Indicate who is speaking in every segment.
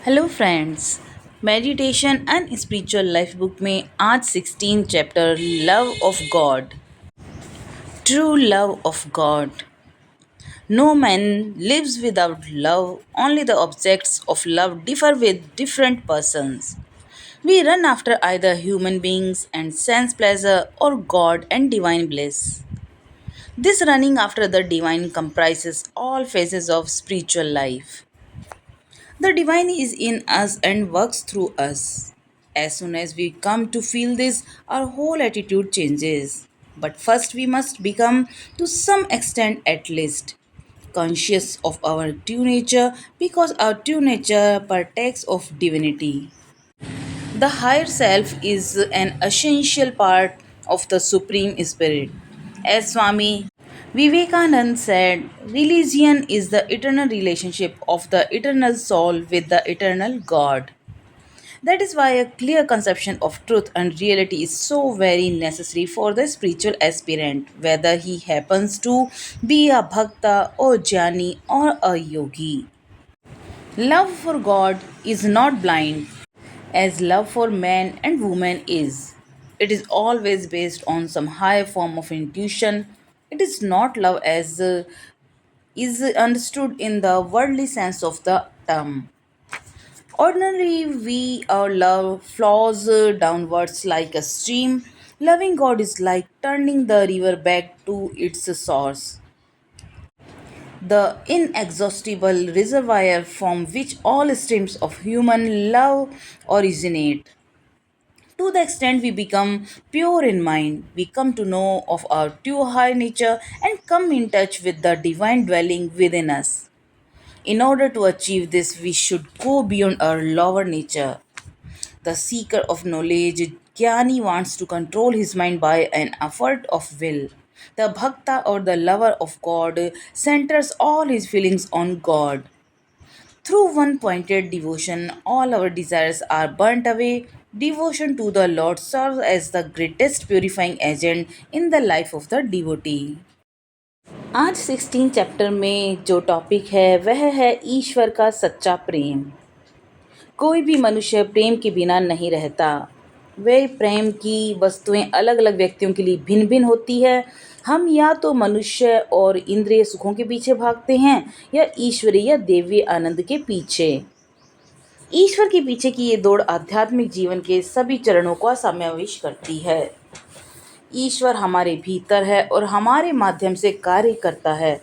Speaker 1: Hello friends. Meditation and spiritual life book में आज 16 chapter love of God. True love of God. No man lives without love, only the objects of love differ with different persons. We run after either human beings and sense pleasure or God and divine bliss. This running after the divine comprises all phases of spiritual life. The divine is in us and works through us. As soon as we come to feel this, our whole attitude changes. But first, we must become, to some extent at least, conscious of our true nature because our true nature partakes of divinity. The higher self is an essential part of the Supreme Spirit. As Swami Vivekanand said, religion is the eternal relationship of the eternal soul with the eternal God. That is why a clear conception of truth and reality is so very necessary for the spiritual aspirant, whether he happens to be a bhakta or jnani or a yogi. Love for God is not blind, as love for man and woman is. It is always based on some higher form of intuition. It is not love as is understood in the worldly sense of the term. Ordinarily, we our love flows downwards like a stream. Loving God is like turning the river back to its source, the inexhaustible reservoir from which all streams of human love originate. To the extent we become pure in mind, we come to know of our true high nature and come in touch with the divine dwelling within us. In order to achieve this, we should go beyond our lower nature. The seeker of knowledge, Jnani, wants to control his mind by an effort of will. The Bhakta or the lover of God centers all his feelings on God. Through one pointed devotion, all our desires are burnt away. Devotion to the Lord serves as the greatest purifying agent in the life of the devotee. आज 16 chapter में जो topic है वह है ईश्वर का सच्चा प्रेम। कोई भी मनुष्य प्रेम के बिना नहीं रहता। वे प्रेम की वस्तुएं अलग अलग व्यक्तियों के लिए भिन्न भिन्न होती है। हम या तो मनुष्य और इंद्रिय सुखों के पीछे भागते हैं या ईश्वरीय या देवी आनंद के पीछे। ईश्वर के पीछे की ये दौड़ आध्यात्मिक जीवन के सभी चरणों का समावेश करती है। ईश्वर हमारे भीतर है और हमारे माध्यम से कार्य करता है।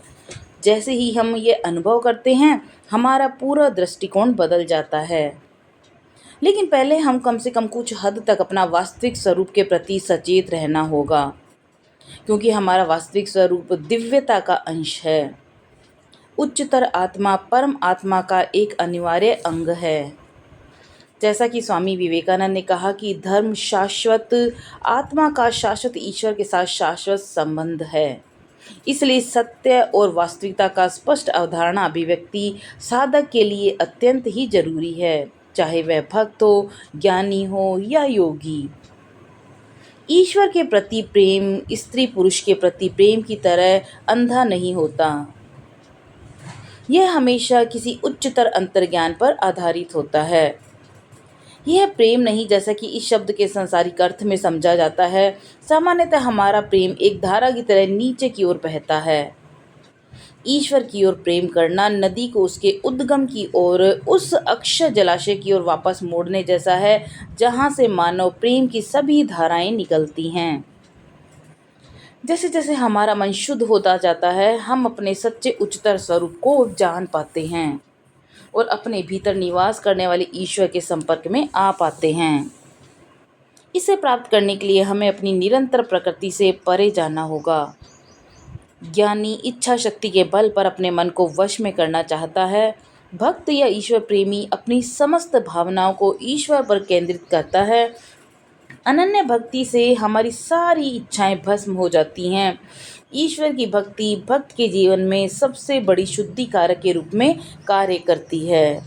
Speaker 1: जैसे ही हम ये अनुभव करते हैं, हमारा पूरा दृष्टिकोण बदल जाता है। लेकिन पहले हम कम से कम कुछ हद तक अपना वास्तविक स्वरूप के प्रति सचेत रहना होगा, क्योंकि हमारा वास्तविक स्वरूप दिव्यता का अंश है। उच्चतर आत्मा परम आत्मा का एक अनिवार्य अंग है। जैसा कि स्वामी विवेकानंद ने कहा कि धर्म शाश्वत, आत्मा का शाश्वत ईश्वर के साथ शाश्वत संबंध है। इसलिए सत्य और वास्तविकता का स्पष्ट अवधारणा अभिव्यक्ति साधक के लिए अत्यंत ही जरूरी है, चाहे वह भक्त हो, ज्ञानी हो या योगी। ईश्वर के प्रति प्रेम स्त्री पुरुष के प्रति प्रेम की तरह अंधा नहीं होता। यह हमेशा किसी उच्चतर अंतर्ज्ञान पर आधारित होता है। यह प्रेम नहीं, जैसा कि इस शब्द के सांसारिक अर्थ में समझा जाता है। सामान्यतः हमारा प्रेम एक धारा की तरह नीचे की ओर बहता है। ईश्वर की ओर प्रेम करना नदी को उसके उद्गम की ओर, उस अक्षय जलाशय की ओर वापस मोड़ने जैसा है, जहाँ से मानव प्रेम की सभी धाराएं निकलती हैं। जैसे जैसे हमारा मन शुद्ध होता जाता है, हम अपने सच्चे उच्चतर स्वरूप को जान पाते हैं और अपने भीतर निवास करने वाले ईश्वर के संपर्क में आ पाते हैं। इसे प्राप्त करने के लिए हमें अपनी निरंतर प्रकृति से परे जाना होगा। ज्ञानी इच्छा शक्ति के बल पर अपने मन को वश में करना चाहता है। भक्त या ईश्वर प्रेमी अपनी समस्त भावनाओं को ईश्वर पर केंद्रित करता है। अनन्य भक्ति से हमारी सारी इच्छाएं भस्म हो जाती हैं। ईश्वर की भक्ति भक्त के जीवन में सबसे बड़ी शुद्धि कारक के रूप में कार्य करती है।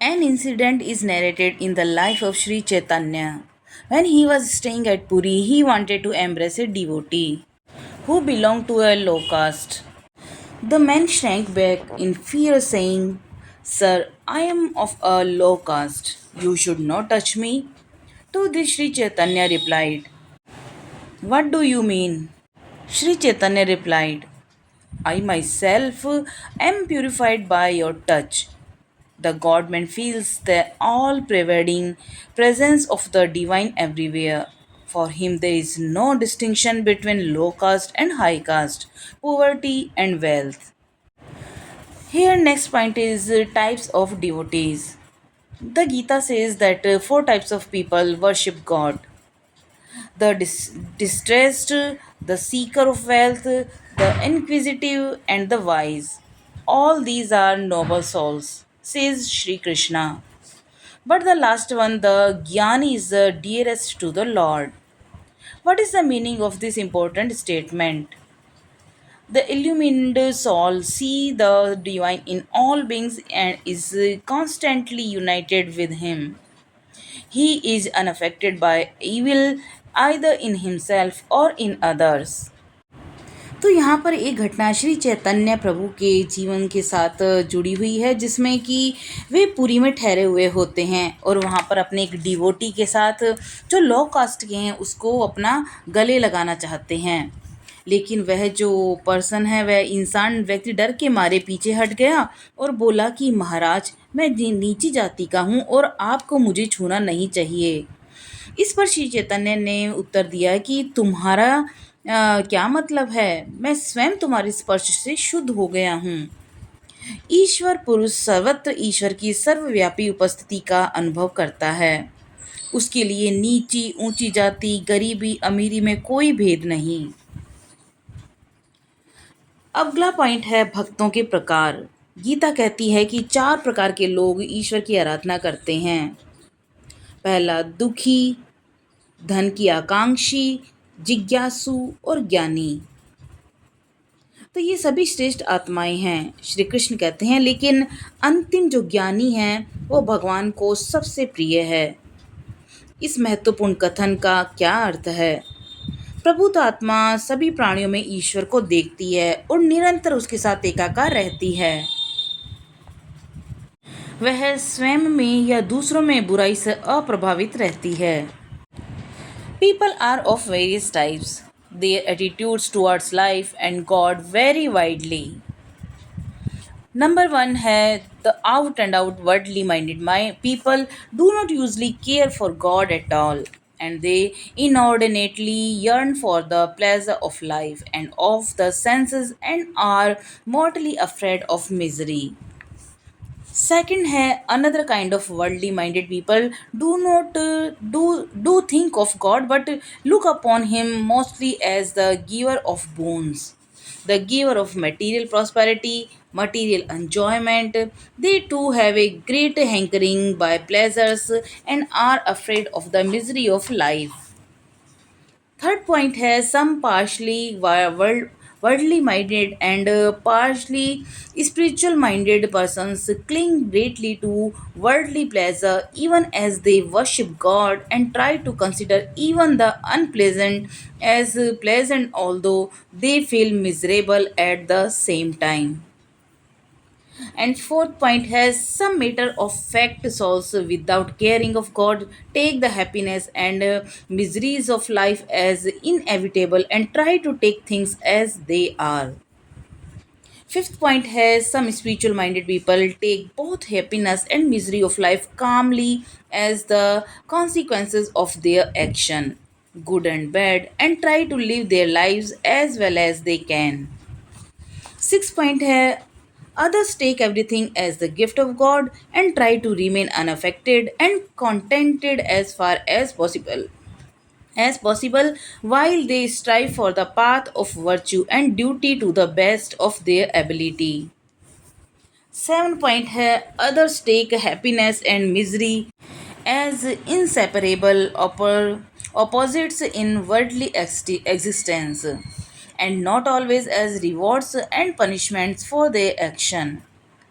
Speaker 1: An incident is narrated in the life of Sri Chaitanya. When he was staying at Puri, he wanted to embrace a devotee who belonged to a low caste. The man shrank back in fear, saying, Sir, I am of a low caste. You should not touch me. To this Sri Chaitanya replied, What do you mean? Sri Chaitanya replied, I myself am purified by your touch. The Godman feels the all pervading presence of the divine everywhere. For him, there is no distinction between low caste and high caste, poverty and wealth. Here, next point is types of devotees. The Gita says that four types of people worship God: the distressed, the seeker of wealth, the inquisitive, and the wise. All these are noble souls, says Sri Krishna. But the last one, the Jnani, is the dearest to the Lord. What is the meaning of this important statement? The illumined soul see the divine in all beings and is constantly united with him. He is unaffected by evil either in himself or in others. तो यहाँ पर एक घटना श्री चैतन्य प्रभु के जीवन के साथ जुड़ी हुई है, जिसमें कि वे पुरी में ठहरे हुए होते हैं और वहाँ पर अपने एक डिवोटी के साथ जो लो कास्ट के हैं उसको अपना गले लगाना चाहते हैं। लेकिन वह जो पर्सन है, वह इंसान व्यक्ति डर के मारे पीछे हट गया और बोला कि महाराज, मैं नीची जाति का हूँ और आपको मुझे छूना नहीं चाहिए। इस पर श्री चैतन्य ने उत्तर दिया कि तुम्हारा क्या मतलब है, मैं स्वयं तुम्हारे स्पर्श से शुद्ध हो गया हूँ। ईश्वर पुरुष सर्वत्र ईश्वर की सर्वव्यापी उपस्थिति का अनुभव करता है। उसके लिए नीची ऊंची जाति, गरीबी अमीरी में कोई भेद नहीं। अगला पॉइंट है भक्तों के प्रकार। गीता कहती है कि चार प्रकार के लोग ईश्वर की आराधना करते हैं। पहला दुखी, धन की आकांक्षी, जिज्ञासु और ज्ञानी। तो ये सभी श्रेष्ठ आत्माएं हैं, श्री कृष्ण कहते हैं, लेकिन अंतिम जो ज्ञानी हैं वो भगवान को सबसे प्रिय है। इस महत्वपूर्ण कथन का क्या अर्थ है? प्रभुत आत्मा सभी प्राणियों में ईश्वर को देखती है और निरंतर उसके साथ एकाकार रहती है। वह स्वयं में या दूसरों में बुराई से अप्रभावित रहती है। People are of various types. Their attitudes towards life and God vary widely. Number one है the out and out worldly minded people do not usually care for God at all, and they inordinately yearn for the pleasure of life and of the senses and are mortally afraid of misery. Second है another kind of worldly minded people do not do think of God but look upon him mostly as the giver of boons, the giver of material prosperity, material enjoyment. They too have a great hankering by pleasures and are afraid of the misery of life. Third point है some partially worldly minded and partially spiritual minded persons cling greatly to worldly pleasure even as they worship God and try to consider even the unpleasant as pleasant, although they feel miserable at the same time. And fourth point has some matter of fact souls without caring of God take the happiness and miseries of life as inevitable and try to take things as they are. Fifth point has some spiritual minded people take both happiness and misery of life calmly as the consequences of their action, good and bad, and try to live their lives as well as they can. Sixth point है others take everything as the gift of God and try to remain unaffected and contented as far as possible while they strive for the path of virtue and duty to the best of their ability. 7 point है others take happiness and misery as inseparable opposites in worldly existence and not always as rewards and punishments for their action.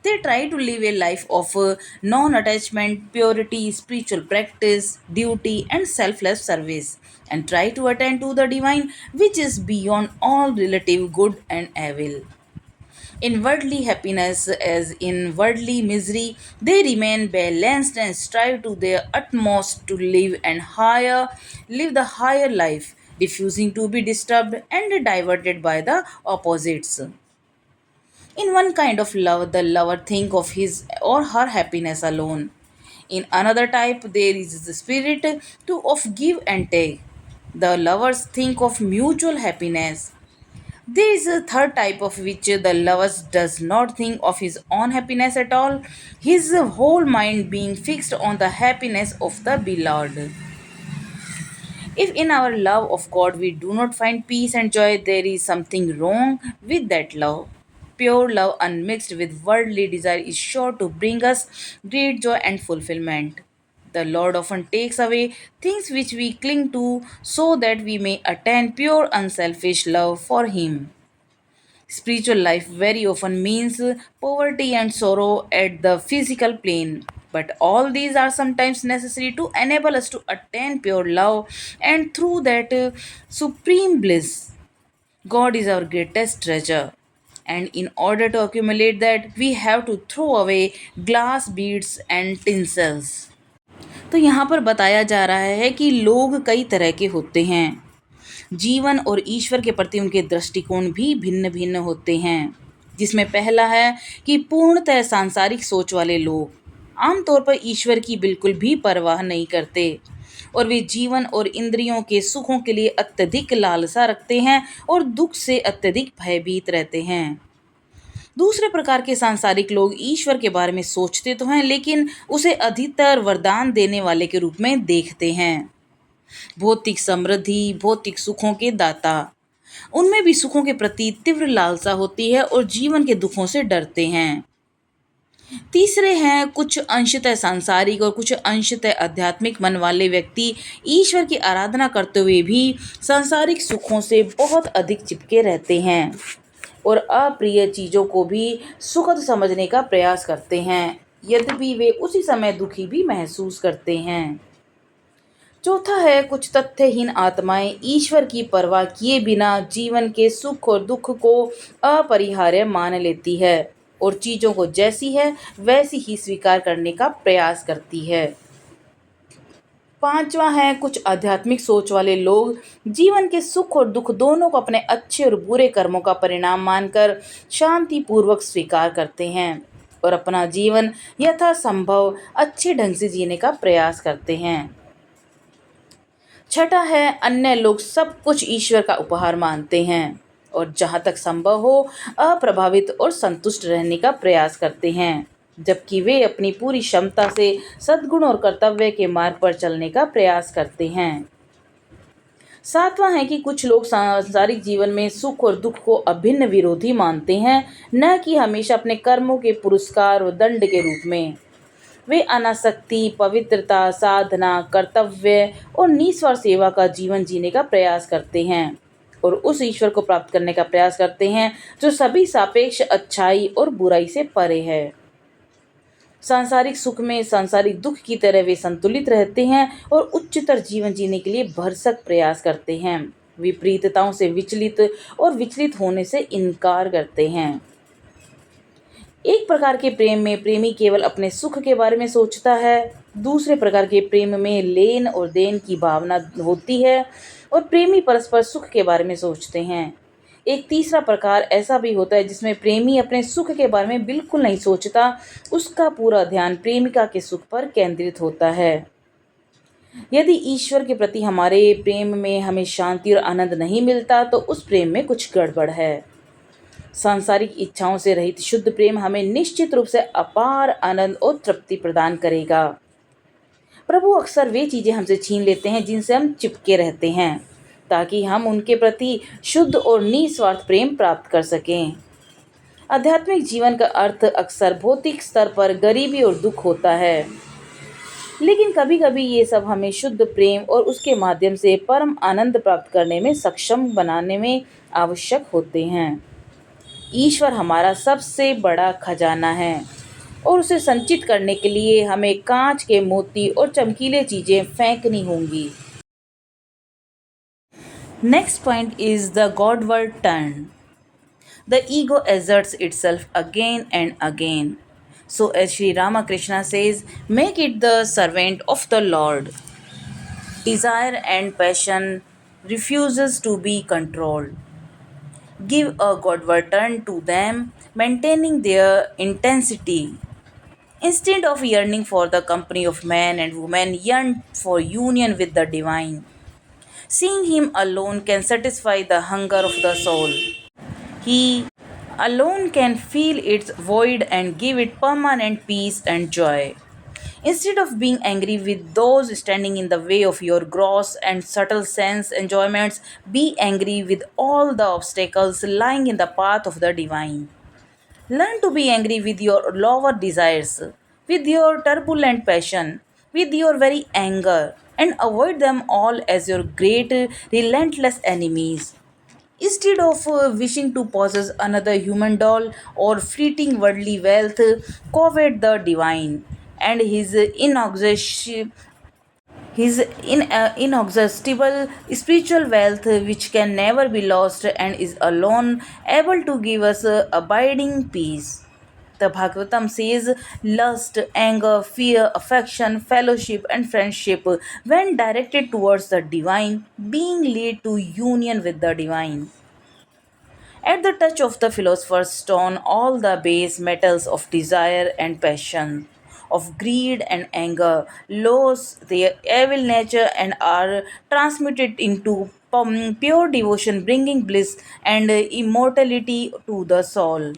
Speaker 1: They try to live a life of non attachment, purity, spiritual practice, duty, and selfless service, and try to attain to the divine, which is beyond all relative good and evil. In worldly happiness as in worldly misery, they remain balanced and strive to their utmost to live the higher life, refusing to be disturbed and diverted by the opposites. In one kind of love, the lover think of his or her happiness alone. In another type, there is the spirit of give and take. The lovers think of mutual happiness. There is a third type of which the lover does not think of his own happiness at all, his whole mind being fixed on the happiness of the beloved. If in our love of God we do not find peace and joy, there is something wrong with that love. Pure love unmixed with worldly desire is sure to bring us great joy and fulfillment. The Lord often takes away things which we cling to so that we may attain pure unselfish love for Him. Spiritual life very often means poverty and sorrow at the physical plane. But all these are sometimes necessary to enable us to attain pure love and through that supreme bliss. God is our greatest treasure. And in order to accumulate that, we have to throw away glass beads and tinsels. तो यहाँ पर बताया जा रहा है कि लोग कई तरह के होते हैं। जीवन और ईश्वर के प्रति उनके दृष्टिकोण भी भिन्न भिन्न होते हैं, जिसमें पहला है कि पूर्णतः सांसारिक सोच वाले लोग आमतौर पर ईश्वर की बिल्कुल भी परवाह नहीं करते और वे जीवन और इंद्रियों के सुखों के लिए अत्यधिक लालसा रखते हैं और दुख से अत्यधिक भयभीत रहते हैं। दूसरे प्रकार के सांसारिक लोग ईश्वर के बारे में सोचते तो हैं, लेकिन उसे अधिकतर वरदान देने वाले के रूप में देखते हैं। भौतिक समृद्धि, भौतिक सुखों के दाता, उनमें भी सुखों के प्रति तीव्र लालसा होती है और जीवन के दुखों से डरते हैं। तीसरे हैं कुछ अंशतः सांसारिक और कुछ अंशतः आध्यात्मिक मन वाले व्यक्ति ईश्वर की आराधना करते हुए भी सांसारिक सुखों से बहुत अधिक चिपके रहते हैं और अप्रिय चीज़ों को भी सुखद समझने का प्रयास करते हैं, यद्यपि वे उसी समय दुखी भी महसूस करते हैं। चौथा है कुछ तथ्यहीन आत्माएं ईश्वर की परवाह किए बिना जीवन के सुख और दुख को अपरिहार्य मान लेती है और चीज़ों को जैसी है वैसी ही स्वीकार करने का प्रयास करती है। पांचवा है कुछ आध्यात्मिक सोच वाले लोग जीवन के सुख और दुख दोनों को अपने अच्छे और बुरे कर्मों का परिणाम मानकर शांतिपूर्वक स्वीकार करते हैं और अपना जीवन यथासंभव अच्छे ढंग से जीने का प्रयास करते हैं। छठा है अन्य लोग सब कुछ ईश्वर का उपहार मानते हैं और जहाँ तक संभव हो अप्रभावित और संतुष्ट रहने का प्रयास करते हैं, जबकि वे अपनी पूरी क्षमता से सद्गुण और कर्तव्य के मार्ग पर चलने का प्रयास करते हैं। सातवां है कि कुछ लोग सांसारिक जीवन में सुख और दुख को अभिन्न विरोधी मानते हैं, न कि हमेशा अपने कर्मों के पुरस्कार व दंड के रूप में। वे अनासक्ति, पवित्रता, साधना, कर्तव्य और निस्वार्थ सेवा का जीवन जीने का प्रयास करते हैं और उस ईश्वर को प्राप्त करने का प्रयास करते हैं जो सभी सापेक्ष अच्छाई और बुराई से परे है। सांसारिक सुख में सांसारिक दुख की तरह वे संतुलित रहते हैं और उच्चतर जीवन जीने के लिए भरसक प्रयास करते हैं। विपरीतताओं से विचलित और विचलित होने से इनकार करते हैं। एक प्रकार के प्रेम में प्रेमी केवल अपने सुख के बारे में सोचता है, दूसरे प्रकार के प्रेम में लेन और देन की भावना होती है और प्रेमी परस्पर सुख के बारे में सोचते हैं। एक तीसरा प्रकार ऐसा भी होता है जिसमें प्रेमी अपने सुख के बारे में बिल्कुल नहीं सोचता, उसका पूरा ध्यान प्रेमिका के सुख पर केंद्रित होता है। यदि ईश्वर के प्रति हमारे प्रेम में हमें शांति और आनंद नहीं मिलता तो उस प्रेम में कुछ गड़बड़ है। सांसारिक इच्छाओं से रहित शुद्ध प्रेम हमें निश्चित रूप से अपार आनंद और तृप्ति प्रदान करेगा। प्रभु अक्सर वे चीज़ें हमसे छीन लेते हैं जिनसे हम चिपके रहते हैं, ताकि हम उनके प्रति शुद्ध और निस्वार्थ प्रेम प्राप्त कर सकें। आध्यात्मिक जीवन का अर्थ अक्सर भौतिक स्तर पर गरीबी और दुख होता है, लेकिन कभी कभी ये सब हमें शुद्ध प्रेम और उसके माध्यम से परम आनंद प्राप्त करने में सक्षम बनाने में आवश्यक होते हैं। ईश्वर हमारा सबसे बड़ा खजाना है और उसे संचित करने के लिए हमें कांच के मोती और चमकीले चीज़ें फेंकनी होंगी। Next point is the godward turn. the ego asserts itself again and again. So, as Sri Ramakrishna says, make it the servant of the Lord. Desire and passion refuses to be controlled. Give a Godward turn to them, maintaining their intensity. Instead of yearning for the company of man and woman, yearn for union with the divine. Seeing him alone can satisfy the hunger of the soul. He alone can fill its void and give it permanent peace and joy. Instead of being angry with those standing in the way of your gross and subtle sense enjoyments, be angry with all the obstacles lying in the path of the divine. Learn to be angry with your lower desires, with your turbulent passion, with your very anger, and avoid them all as your great, relentless enemies. Instead of wishing to possess another human doll or fleeting worldly wealth, covet the divine and inexhaustible spiritual wealth which can never be lost and is alone able to give us abiding peace. The Bhagavatam says lust, anger, fear, affection, fellowship, and friendship, when directed towards the divine, being lead to union with the divine. At the touch of the philosopher's stone, all the base metals of desire and passion, of greed and anger, lose their evil nature and are transmuted into pure devotion, bringing bliss and immortality to the soul.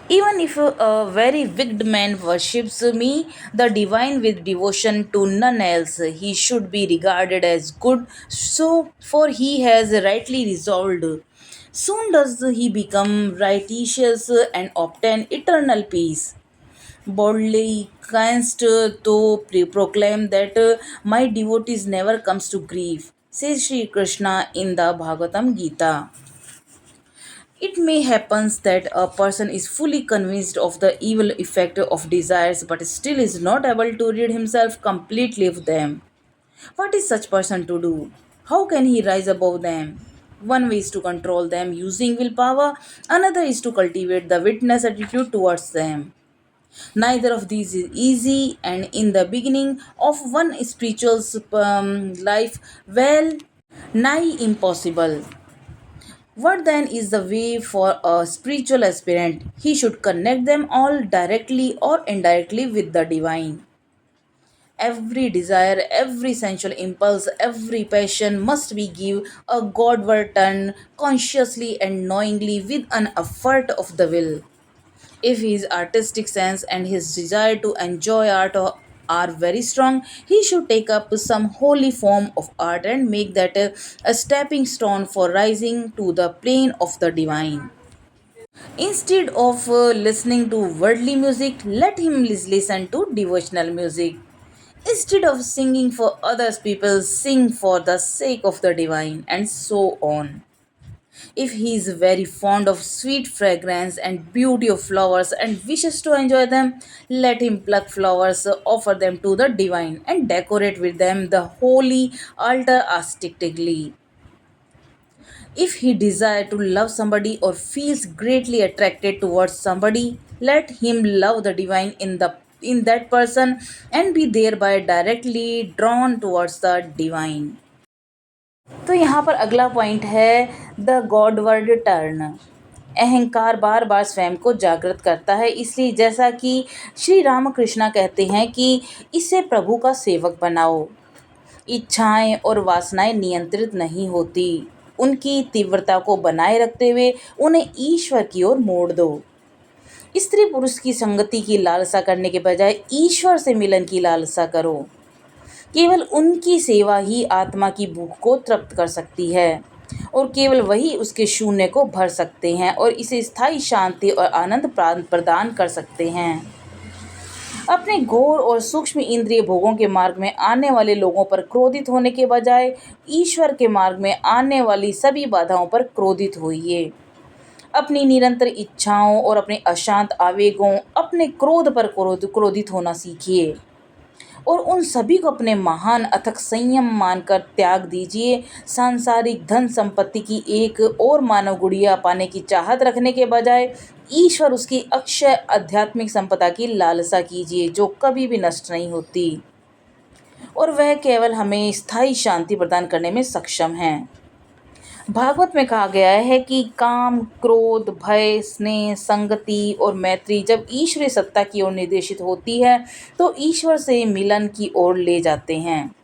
Speaker 1: Even if a very wicked man worships me, the divine with devotion to none else, he should be regarded as good, so for he has rightly resolved. Soon does he become righteous and obtain eternal peace. Boldly canst thou proclaim that my devotees never comes to grief, says Sri Krishna in the Bhagavatam Gita. It may happen that a person is fully convinced of the evil effect of desires but still is not able to rid himself completely of them. What is such person to do? How can he rise above them? One way is to control them using willpower, another is to cultivate the witness attitude towards them. Neither of these is easy, and in the beginning of one spiritual life, well, nigh impossible. What then is the way for a spiritual aspirant? He should connect them all directly or indirectly with the divine. Every desire, every sensual impulse, every passion must be give a Godward turn consciously and knowingly with an effort of the will. If his artistic sense and his desire to enjoy art are very strong, he should take up some holy form of art and make that a stepping stone for rising to the plane of the divine. Instead of listening to worldly music, let him listen to devotional music. Instead of singing for others, people sing for the sake of the divine, and so on. If he is very fond of sweet fragrance and beauty of flowers and wishes to enjoy them, let him pluck flowers, offer them to the divine, and decorate with them the holy altar aesthetically. If he desire to love somebody or feels greatly attracted towards somebody, let him love the divine in that person and be thereby directly drawn towards the divine. तो यहाँ पर अगला point है the godward turn. अहंकार बार बार स्वयं को जागृत करता है, इसलिए जैसा कि श्री रामकृष्ण कहते हैं कि इसे प्रभु का सेवक बनाओ। इच्छाएं और वासनाएं नियंत्रित नहीं होती, उनकी तीव्रता को बनाए रखते हुए उन्हें ईश्वर की ओर मोड़ दो। स्त्री पुरुष की संगति की लालसा करने के बजाय ईश्वर से मिलन की लालसा करो। केवल उनकी सेवा ही आत्मा की भूख को तृप्त कर सकती है और केवल वही उसके शून्य को भर सकते हैं और इसे स्थायी शांति और आनंद प्रदान कर सकते हैं। अपने घोर और सूक्ष्म इंद्रिय भोगों के मार्ग में आने वाले लोगों पर क्रोधित होने के बजाय ईश्वर के मार्ग में आने वाली सभी बाधाओं पर क्रोधित होइए। अपनी निरंतर इच्छाओं और अपने अशांत आवेगों, अपने क्रोध पर क्रोधित होना सीखिए। और उन सभी को अपने महान अथक संयम मानकर त्याग दीजिए। सांसारिक धन संपत्ति की एक और मानव गुड़िया पाने की चाहत रखने के बजाय ईश्वर उसकी अक्षय आध्यात्मिक संपदा की लालसा कीजिए, जो कभी भी नष्ट नहीं होती और वह केवल हमें स्थायी शांति प्रदान करने में सक्षम है। भागवत में कहा गया है कि काम, क्रोध, भय, स्नेह, संगति और मैत्री जब ईश्वरीय सत्ता की ओर निर्देशित होती है तो ईश्वर से मिलन की ओर ले जाते हैं।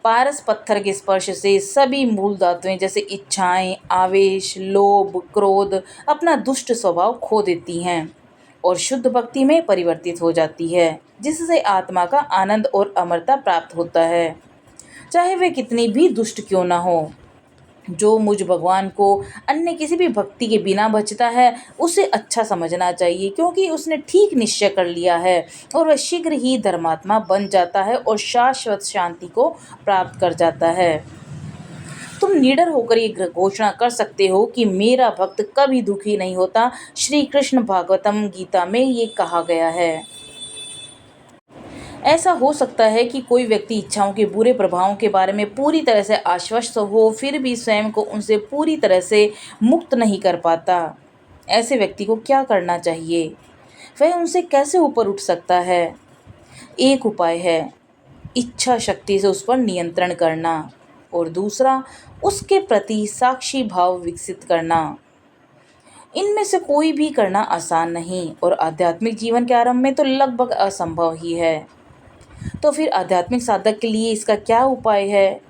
Speaker 1: पारस पत्थर के स्पर्श से सभी मूल धातुएं जैसे इच्छाएं, आवेश, लोभ, क्रोध अपना दुष्ट स्वभाव खो देती हैं और शुद्ध भक्ति में परिवर्तित हो जाती है, जिससे आत्मा का आनंद और अमरता प्राप्त होता है। चाहे वे कितनी भी दुष्ट क्यों ना हो, जो मुझ भगवान को अन्य किसी भी भक्ति के बिना बचता है उसे अच्छा समझना चाहिए, क्योंकि उसने ठीक निश्चय कर लिया है और वह शीघ्र ही धर्मात्मा बन जाता है और शाश्वत शांति को प्राप्त कर जाता है। तुम निडर होकर ये घोषणा कर सकते हो कि मेरा भक्त कभी दुखी नहीं होता। श्री कृष्ण भागवतम गीता में ये कहा गया है। ऐसा हो सकता है कि कोई व्यक्ति इच्छाओं के बुरे प्रभावों के बारे में पूरी तरह से आश्वस्त हो, फिर भी स्वयं को उनसे पूरी तरह से मुक्त नहीं कर पाता। ऐसे व्यक्ति को क्या करना चाहिए? वह उनसे कैसे ऊपर उठ सकता है? एक उपाय है इच्छा शक्ति से उस पर नियंत्रण करना और दूसरा उसके प्रति साक्षी भाव विकसित करना। इनमें से कोई भी करना आसान नहीं और आध्यात्मिक जीवन के आरंभ में तो लगभग असंभव ही है। तो फिर आध्यात्मिक साधक के लिए इसका क्या उपाय है?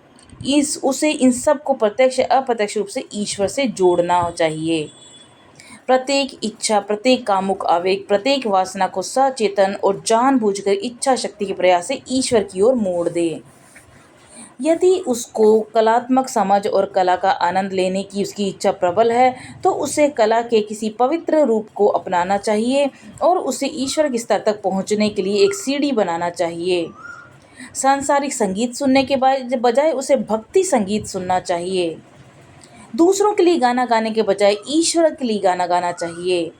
Speaker 1: उसे इन सब को प्रत्यक्ष अप्रत्यक्ष रूप से ईश्वर से जोड़ना चाहिए। प्रत्येक इच्छा, प्रत्येक कामुक आवेग, प्रत्येक वासना को सचेतन और जानबूझकर इच्छा शक्ति के प्रयास से ईश्वर की ओर मोड़ दे। यदि उसको कलात्मक समझ और कला का आनंद लेने की उसकी इच्छा प्रबल है तो उसे कला के किसी पवित्र रूप को अपनाना चाहिए और उसे ईश्वर के स्तर तक पहुंचने के लिए एक सीढ़ी बनाना चाहिए। सांसारिक संगीत सुनने के बजाय उसे भक्ति संगीत सुनना चाहिए। दूसरों के लिए गाना गाने के बजाय ईश्वर के लिए गाना गाना चाहिए।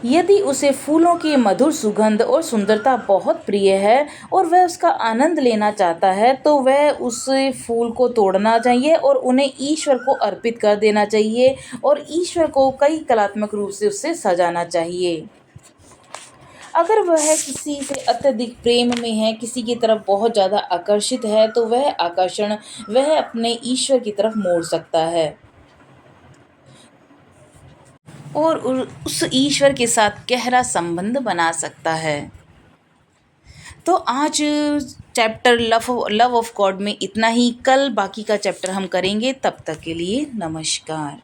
Speaker 1: यदि उसे फूलों की मधुर सुगंध और सुंदरता बहुत प्रिय है और वह उसका आनंद लेना चाहता है तो वह उस फूल को तोड़ना चाहिए और उन्हें ईश्वर को अर्पित कर देना चाहिए और ईश्वर को कई कलात्मक रूप से उससे सजाना चाहिए। अगर वह किसी से अत्यधिक प्रेम में है, किसी की तरफ बहुत ज़्यादा आकर्षित है तो वह आकर्षण वह अपने ईश्वर की तरफ मोड़ सकता है और उस ईश्वर के साथ गहरा संबंध बना सकता है। तो आज चैप्टर लव ऑफ गॉड में इतना ही। कल बाकी का चैप्टर हम करेंगे। तब तक के लिए नमस्कार।